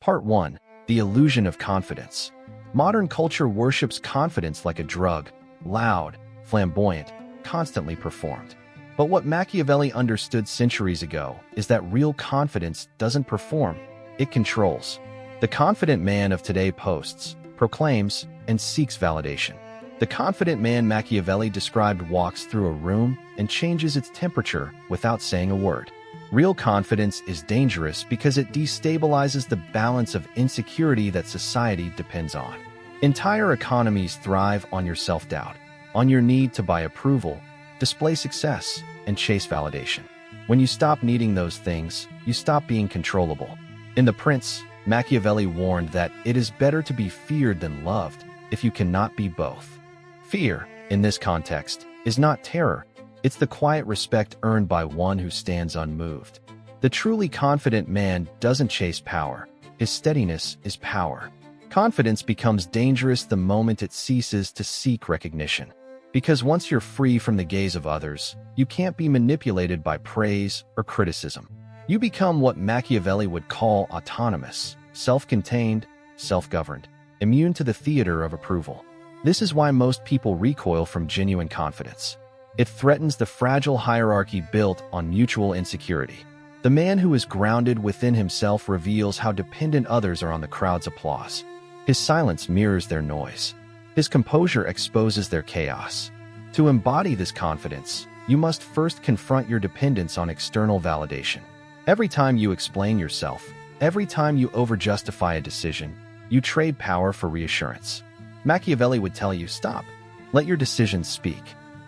Part 1. The Illusion of Confidence. Modern culture worships confidence like a drug, loud, flamboyant, constantly performed. But what Machiavelli understood centuries ago is that real confidence doesn't perform, it controls. The confident man of today posts, proclaims, and seeks validation. The confident man Machiavelli described walks through a room and changes its temperature without saying a word. Real confidence is dangerous because it destabilizes the balance of insecurity that society depends on. Entire economies thrive on your self-doubt, on your need to buy approval, display success, and chase validation. When you stop needing those things, you stop being controllable. In The Prince, Machiavelli warned that it is better to be feared than loved if you cannot be both. Fear, in this context, is not terror. It's the quiet respect earned by one who stands unmoved. The truly confident man doesn't chase power. His steadiness is power. Confidence becomes dangerous the moment it ceases to seek recognition. Because once you're free from the gaze of others, you can't be manipulated by praise or criticism. You become what Machiavelli would call autonomous, self-contained, self-governed, immune to the theater of approval. This is why most people recoil from genuine confidence. It threatens the fragile hierarchy built on mutual insecurity. The man who is grounded within himself reveals how dependent others are on the crowd's applause. His silence mirrors their noise. His composure exposes their chaos. To embody this confidence, you must first confront your dependence on external validation. Every time you explain yourself, every time you overjustify a decision, you trade power for reassurance. Machiavelli would tell you, stop. Let your decisions speak.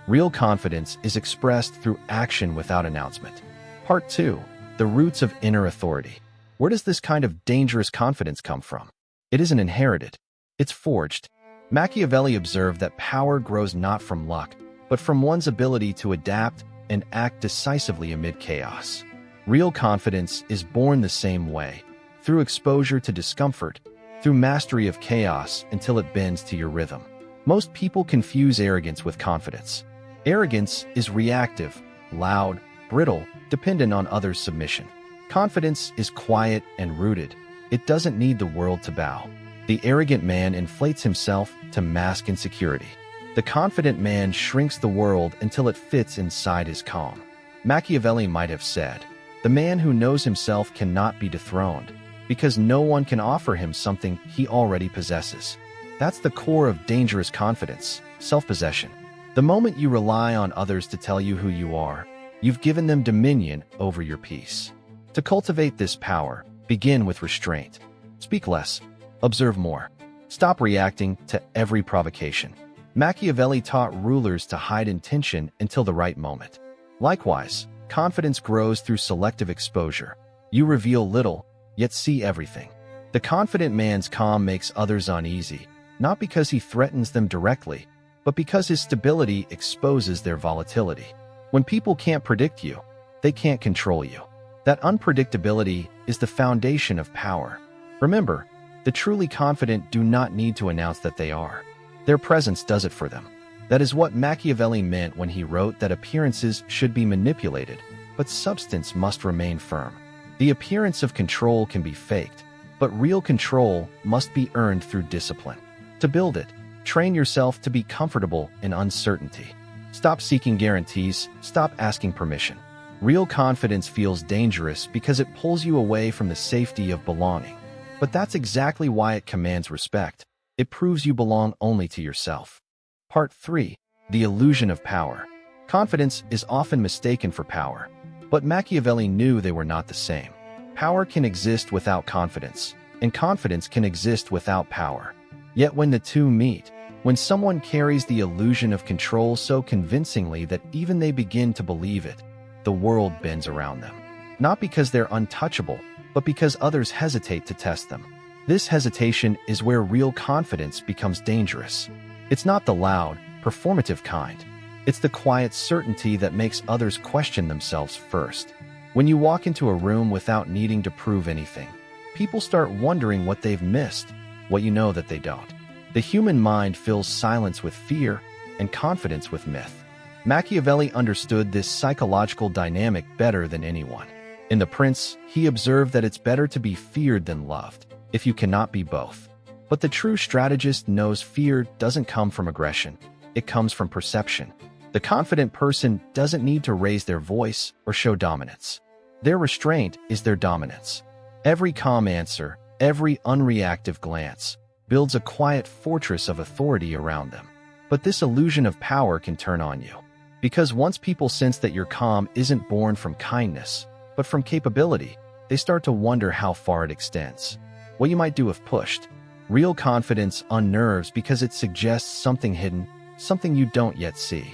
Real confidence is expressed through action without announcement. Part 2. The Roots of Inner Authority. Where does this kind of dangerous confidence come from? It isn't inherited. It's forged. Machiavelli observed that power grows not from luck, but from one's ability to adapt and act decisively amid chaos. Real confidence is born the same way, through exposure to discomfort, through mastery of chaos until it bends to your rhythm. Most people confuse arrogance with confidence. Arrogance is reactive, loud, brittle, dependent on others' submission. Confidence is quiet and rooted. It doesn't need the world to bow. The arrogant man inflates himself to mask insecurity. The confident man shrinks the world until it fits inside his calm. Machiavelli might have said, "The man who knows himself cannot be dethroned, because no one can offer him something he already possesses." That's the core of dangerous confidence, self-possession. The moment you rely on others to tell you who you are, you've given them dominion over your peace. To cultivate this power, begin with restraint. Speak less. Observe more. Stop reacting to every provocation. Machiavelli taught rulers to hide intention until the right moment. Likewise, confidence grows through selective exposure. You reveal little, yet see everything. The confident man's calm makes others uneasy, not because he threatens them directly, but because his stability exposes their volatility. When people can't predict you, they can't control you. That unpredictability is the foundation of power. Remember, the truly confident do not need to announce that they are. Their presence does it for them. That is what Machiavelli meant when he wrote that appearances should be manipulated, but substance must remain firm. The appearance of control can be faked, but real control must be earned through discipline. To build it, train yourself to be comfortable in uncertainty. Stop seeking guarantees, stop asking permission. Real confidence feels dangerous because it pulls you away from the safety of belonging. But that's exactly why it commands respect. It proves you belong only to yourself. Part 3. The Illusion of Power. Confidence is often mistaken for power, but Machiavelli knew they were not the same. Power can exist without confidence, and confidence can exist without power. Yet when the two meet, when someone carries the illusion of control so convincingly that even they begin to believe it, the world bends around them. Not because they're untouchable, but because others hesitate to test them. This hesitation is where real confidence becomes dangerous. It's not the loud, performative kind. It's the quiet certainty that makes others question themselves first. When you walk into a room without needing to prove anything, people start wondering what they've missed, what you know that they don't. The human mind fills silence with fear and confidence with myth. Machiavelli understood this psychological dynamic better than anyone. In The Prince, he observed that it's better to be feared than loved. if you cannot be both. But the true strategist knows fear doesn't come from aggression. It comes from perception. The confident person doesn't need to raise their voice or show dominance. Their restraint is their dominance. Every calm answer, every unreactive glance, builds a quiet fortress of authority around them. But this illusion of power can turn on you. Because once people sense that your calm isn't born from kindness, but from capability, they start to wonder how far it extends. What you might do if pushed. Real confidence unnerves because it suggests something hidden, something you don't yet see.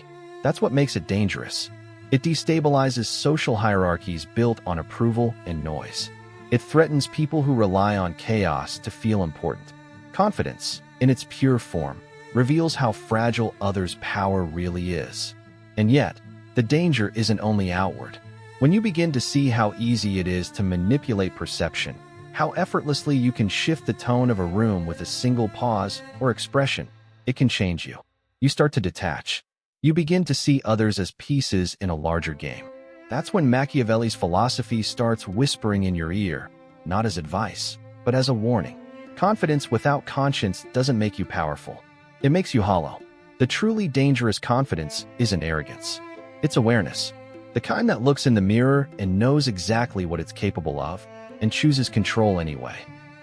That's what makes it dangerous. It destabilizes social hierarchies built on approval and noise. It threatens people who rely on chaos to feel important. Confidence, in its pure form, reveals how fragile others' power really is. And yet, the danger isn't only outward. When you begin to see how easy it is to manipulate perception, how effortlessly you can shift the tone of a room with a single pause or expression, it can change you. You start to detach. You begin to see others as pieces in a larger game. That's when Machiavelli's philosophy starts whispering in your ear, not as advice, but as a warning. Confidence without conscience doesn't make you powerful. It makes you hollow. The truly dangerous confidence isn't arrogance. It's awareness. The kind that looks in the mirror and knows exactly what it's capable of, and chooses control anyway.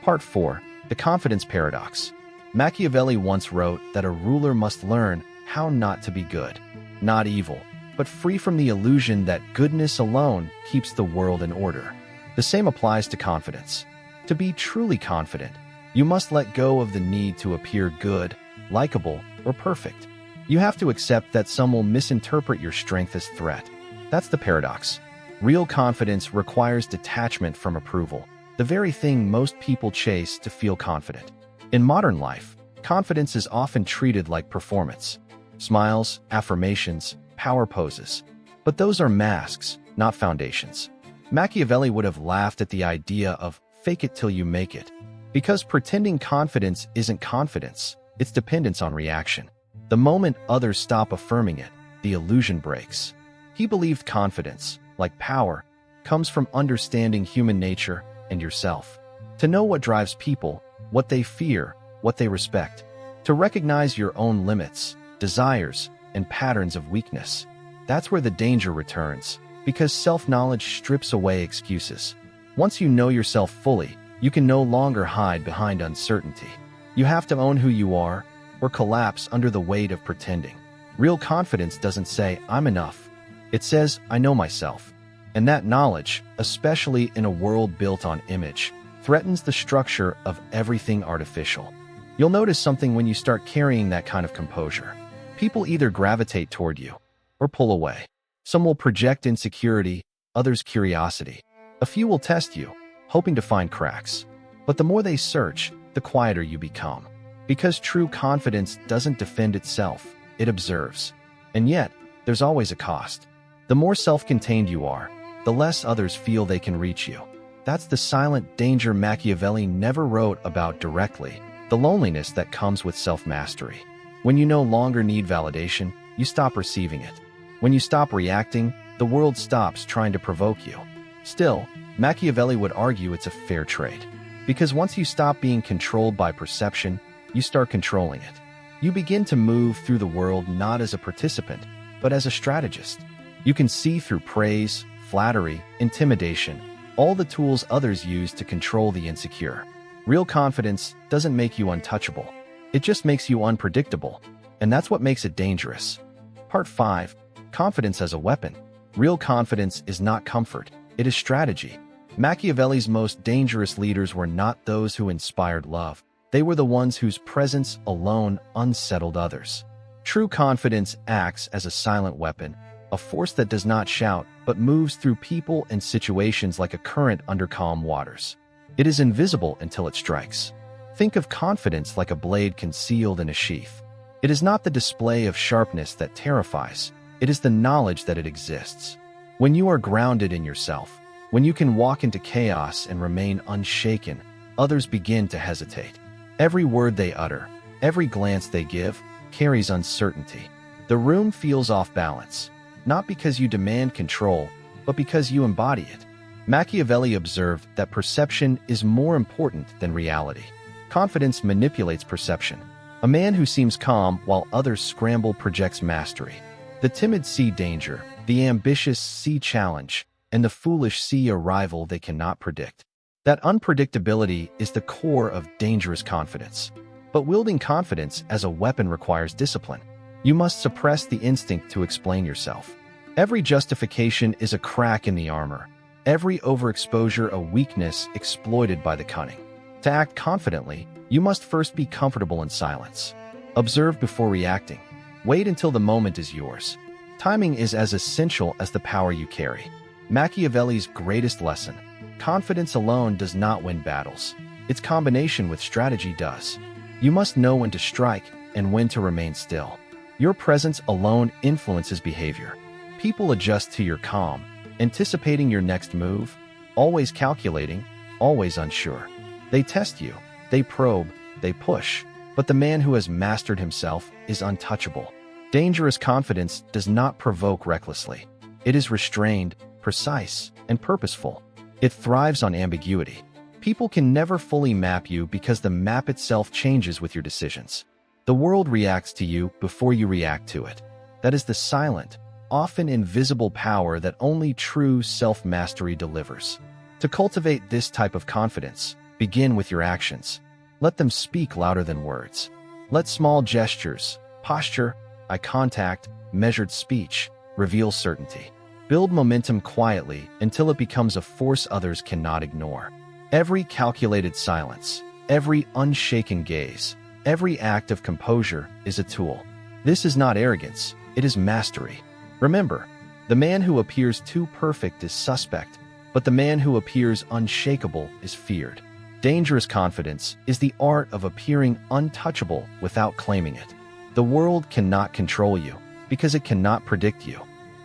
Part 4. The Confidence Paradox. Machiavelli once wrote that a ruler must learn how not to be good, not evil, but free from the illusion that goodness alone keeps the world in order. The same applies to confidence. To be truly confident, you must let go of the need to appear good, likable, or perfect. You have to accept that some will misinterpret your strength as threat. That's the paradox. Real confidence requires detachment from approval, the very thing most people chase to feel confident. In modern life, confidence is often treated like performance. Smiles, affirmations, power poses. But those are masks, not foundations. Machiavelli would have laughed at the idea of fake it till you make it, because pretending confidence isn't confidence, it's dependence on reaction. The moment others stop affirming it, the illusion breaks. He believed confidence, like power, comes from understanding human nature and yourself. To know what drives people, what they fear, what they respect. To recognize your own limits, desires, and patterns of weakness. That's where the danger returns, because self-knowledge strips away excuses. Once you know yourself fully, you can no longer hide behind uncertainty. You have to own who you are, or collapse under the weight of pretending. Real confidence doesn't say, "I'm enough." It says, "I know myself." And that knowledge, especially in a world built on image, threatens the structure of everything artificial. You'll notice something when you start carrying that kind of composure. People either gravitate toward you or pull away. Some will project insecurity, others curiosity. A few will test you, hoping to find cracks. But the more they search, the quieter you become. Because true confidence doesn't defend itself, it observes. And yet, there's always a cost. The more self-contained you are, the less others feel they can reach you. That's the silent danger Machiavelli never wrote about directly, the loneliness that comes with self-mastery. When you no longer need validation, you stop receiving it. When you stop reacting, the world stops trying to provoke you. Still, Machiavelli would argue it's a fair trade. Because once you stop being controlled by perception, you start controlling it. You begin to move through the world not as a participant, but as a strategist. You can see through praise, flattery, intimidation, all the tools others use to control the insecure. Real confidence doesn't make you untouchable. It just makes you unpredictable. And that's what makes it dangerous. Part 5. Confidence as a weapon. Real confidence is not comfort, it is strategy. Machiavelli's most dangerous leaders were not those who inspired love. They were the ones whose presence alone unsettled others. True confidence acts as a silent weapon, a force that does not shout, but moves through people and situations like a current under calm waters. It is invisible until it strikes. Think of confidence like a blade concealed in a sheath. It is not the display of sharpness that terrifies, it is the knowledge that it exists. When you are grounded in yourself, when you can walk into chaos and remain unshaken, others begin to hesitate. Every word they utter, every glance they give, carries uncertainty. The room feels off balance, not because you demand control, but because you embody it. Machiavelli observed that perception is more important than reality. Confidence manipulates perception. A man who seems calm while others scramble projects mastery. The timid see danger, the ambitious see challenge, and the foolish see a rival they cannot predict. That unpredictability is the core of dangerous confidence. But wielding confidence as a weapon requires discipline. You must suppress the instinct to explain yourself. Every justification is a crack in the armor. Every overexposure a weakness exploited by the cunning. To act confidently, you must first be comfortable in silence. Observe before reacting. Wait until the moment is yours. Timing is as essential as the power you carry. Machiavelli's greatest lesson: confidence alone does not win battles. Its combination with strategy does. You must know when to strike and when to remain still. Your presence alone influences behavior. People adjust to your calm, anticipating your next move, always calculating, always unsure. They test you, they probe, they push, but the man who has mastered himself is untouchable. Dangerous confidence does not provoke recklessly. It is restrained, precise, and purposeful. It thrives on ambiguity. People can never fully map you because the map itself changes with your decisions. The world reacts to you before you react to it. That is the silent, often invisible power that only true self-mastery delivers. To cultivate this type of confidence, begin with your actions. Let them speak louder than words. Let small gestures, posture, eye contact, measured speech, reveal certainty. Build momentum quietly until it becomes a force others cannot ignore. Every calculated silence, every unshaken gaze, every act of composure is a tool. This is not arrogance, it is mastery. Remember, the man who appears too perfect is suspect, but the man who appears unshakable is feared. Dangerous confidence is the art of appearing untouchable without claiming it. The world cannot control you because it cannot predict you.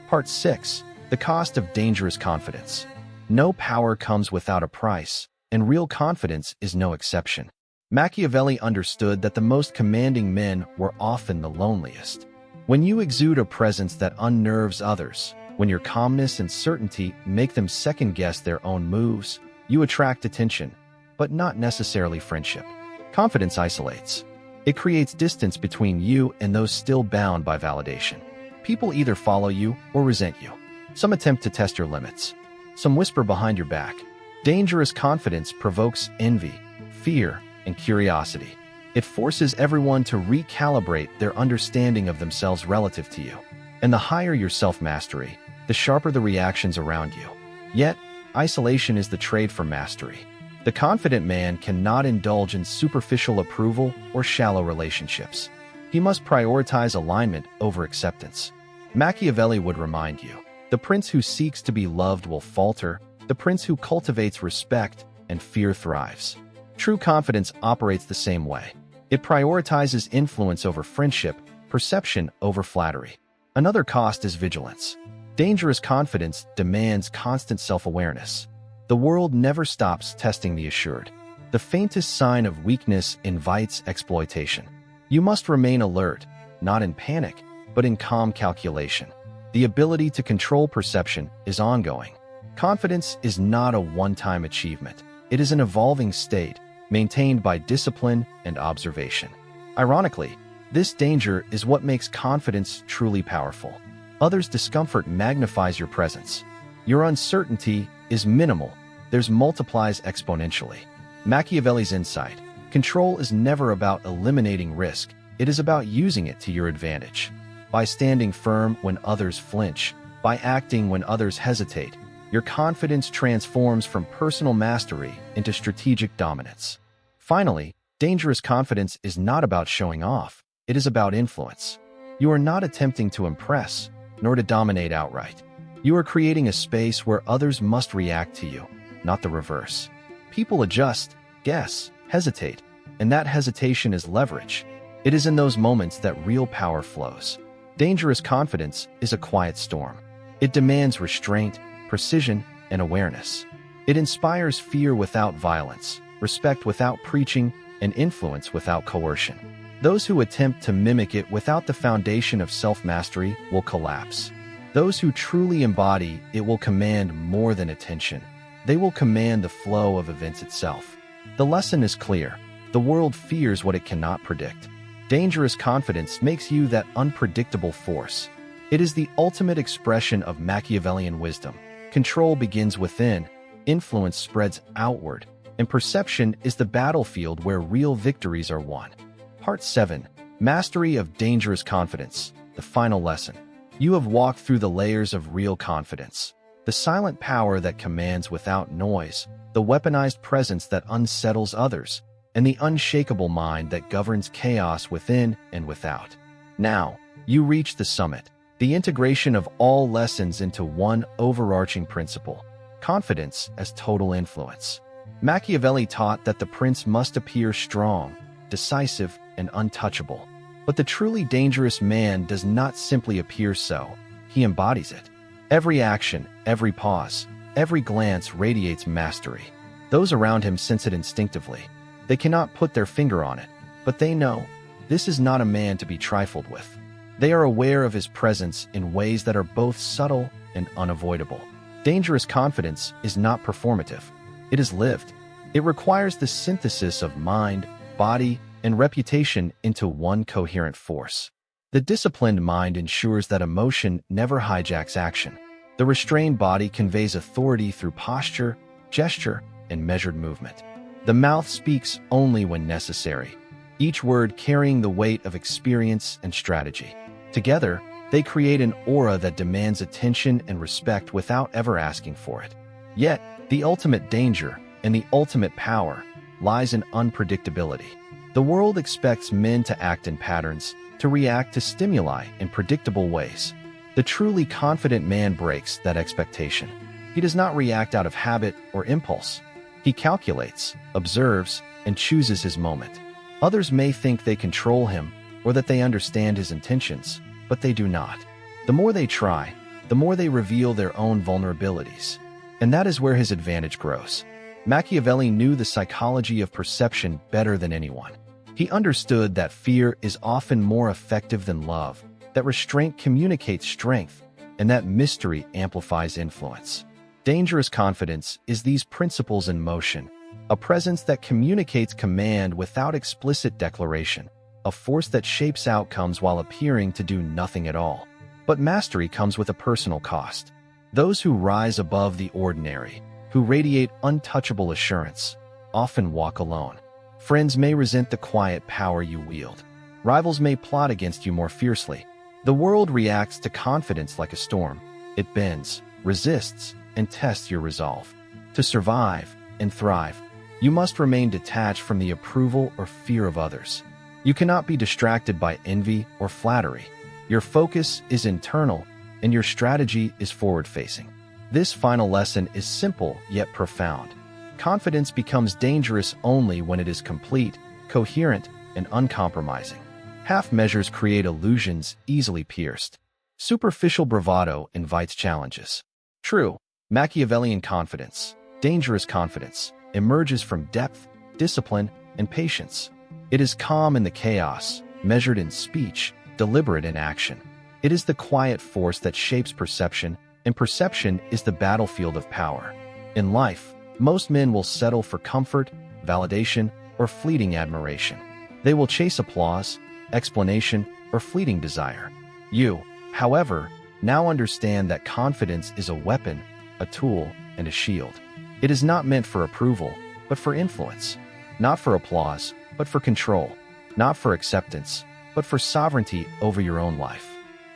Part 6. The cost of dangerous confidence. No power comes without a price, and real confidence is no exception. Machiavelli understood that the most commanding men were often the loneliest. When you exude a presence that unnerves others, when your calmness and certainty make them second-guess their own moves, you attract attention, but not necessarily friendship. Confidence isolates. It creates distance between you and those still bound by validation. People either follow you or resent you. Some attempt to test your limits. Some whisper behind your back. Dangerous confidence provokes envy, fear, and curiosity. It forces everyone to recalibrate their understanding of themselves relative to you. And the higher your self-mastery, the sharper the reactions around you. Yet, isolation is the trade for mastery. The confident man cannot indulge in superficial approval or shallow relationships. He must prioritize alignment over acceptance. Machiavelli would remind you, the prince who seeks to be loved will falter, the prince who cultivates respect and fear thrives. True confidence operates the same way. It prioritizes influence over friendship, perception over flattery. Another cost is vigilance. Dangerous confidence demands constant self-awareness. The world never stops testing the assured. The faintest sign of weakness invites exploitation. You must remain alert, not in panic, but in calm calculation. The ability to control perception is ongoing. Confidence is not a one-time achievement. It is an evolving state, maintained by discipline and observation. Ironically, this danger is what makes confidence truly powerful. Others' discomfort magnifies your presence. Your uncertainty is minimal, theirs multiplies exponentially. Machiavelli's insight: control is never about eliminating risk, it is about using it to your advantage. By standing firm when others flinch, by acting when others hesitate, your confidence transforms from personal mastery into strategic dominance. Finally, dangerous confidence is not about showing off, it is about influence. You are not attempting to impress, nor to dominate outright. You are creating a space where others must react to you, not the reverse. People adjust, guess, hesitate, and that hesitation is leverage. It is in those moments that real power flows. Dangerous confidence is a quiet storm. It demands restraint, precision, and awareness. It inspires fear without violence, respect without preaching, and influence without coercion. Those who attempt to mimic it without the foundation of self-mastery will collapse. Those who truly embody it will command more than attention. They will command the flow of events itself. The lesson is clear. The world fears what it cannot predict. Dangerous confidence makes you that unpredictable force. It is the ultimate expression of Machiavellian wisdom. Control begins within, influence spreads outward, and perception is the battlefield where real victories are won. Part 7. Mastery of Dangerous Confidence. The final lesson. You have walked through the layers of real confidence. The silent power that commands without noise, the weaponized presence that unsettles others, and the unshakable mind that governs chaos within and without. Now, you reach the summit, the integration of all lessons into one overarching principle: confidence as total influence. Machiavelli taught that the prince must appear strong, decisive, and untouchable. But the truly dangerous man does not simply appear so, he embodies it. Every action, every pause, every glance radiates mastery. Those around him sense it instinctively. They cannot put their finger on it, but they know this is not a man to be trifled with. They are aware of his presence in ways that are both subtle and unavoidable. Dangerous confidence is not performative. It is lived. It requires the synthesis of mind, body, and reputation into one coherent force. The disciplined mind ensures that emotion never hijacks action. The restrained body conveys authority through posture, gesture, and measured movement. The mouth speaks only when necessary, each word carrying the weight of experience and strategy. Together, they create an aura that demands attention and respect without ever asking for it. Yet, the ultimate danger and the ultimate power lies in unpredictability. The world expects men to act in patterns, to react to stimuli in predictable ways. The truly confident man breaks that expectation. He does not react out of habit or impulse. He calculates, observes, and chooses his moment. Others may think they control him or that they understand his intentions, but they do not. The more they try, the more they reveal their own vulnerabilities. And that is where his advantage grows. Machiavelli knew the psychology of perception better than anyone. He understood that fear is often more effective than love, that restraint communicates strength, and that mystery amplifies influence. Dangerous confidence is these principles in motion, a presence that communicates command without explicit declaration, a force that shapes outcomes while appearing to do nothing at all. But mastery comes with a personal cost. Those who rise above the ordinary, who radiate untouchable assurance, often walk alone. Friends may resent the quiet power you wield. Rivals may plot against you more fiercely. The world reacts to confidence like a storm. It bends, resists, and tests your resolve. To survive and thrive, you must remain detached from the approval or fear of others. You cannot be distracted by envy or flattery. Your focus is internal, and your strategy is forward-facing. This final lesson is simple yet profound. Confidence becomes dangerous only when it is complete, coherent, and uncompromising. Half measures create illusions easily pierced. Superficial bravado invites challenges. True, Machiavellian confidence, dangerous confidence, emerges from depth, discipline, and patience. It is calm in the chaos, measured in speech, deliberate in action. It is the quiet force that shapes perception, and perception is the battlefield of power. In life, most men will settle for comfort, validation, or fleeting admiration. They will chase applause, explanation, or fleeting desire. You, however, now understand that confidence is a weapon, a tool, and a shield. It is not meant for approval, but for influence. Not for applause, but for control. Not for acceptance, but for sovereignty over your own life.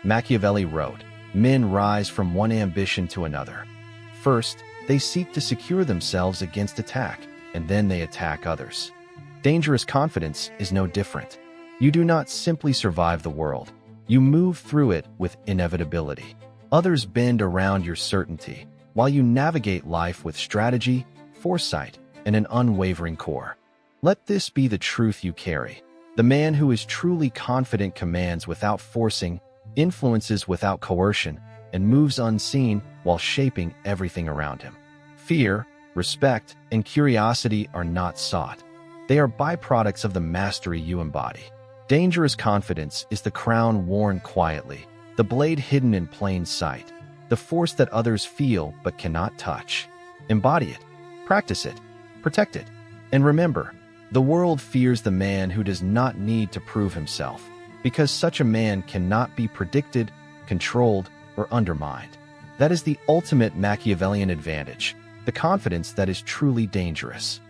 Machiavelli wrote, "Men rise from one ambition to another. First, they seek to secure themselves against attack, and then they attack others." Dangerous confidence is no different. You do not simply survive the world. You move through it with inevitability. Others bend around your certainty, while you navigate life with strategy, foresight, and an unwavering core. Let this be the truth you carry. The man who is truly confident commands without forcing, influences without coercion, and moves unseen while shaping everything around him. Fear, respect, and curiosity are not sought. They are byproducts of the mastery you embody. Dangerous confidence is the crown worn quietly, the blade hidden in plain sight, the force that others feel but cannot touch. Embody it, practice it, protect it. And remember, the world fears the man who does not need to prove himself, because such a man cannot be predicted, controlled, or undermined. That is the ultimate Machiavellian advantage, the confidence that is truly dangerous.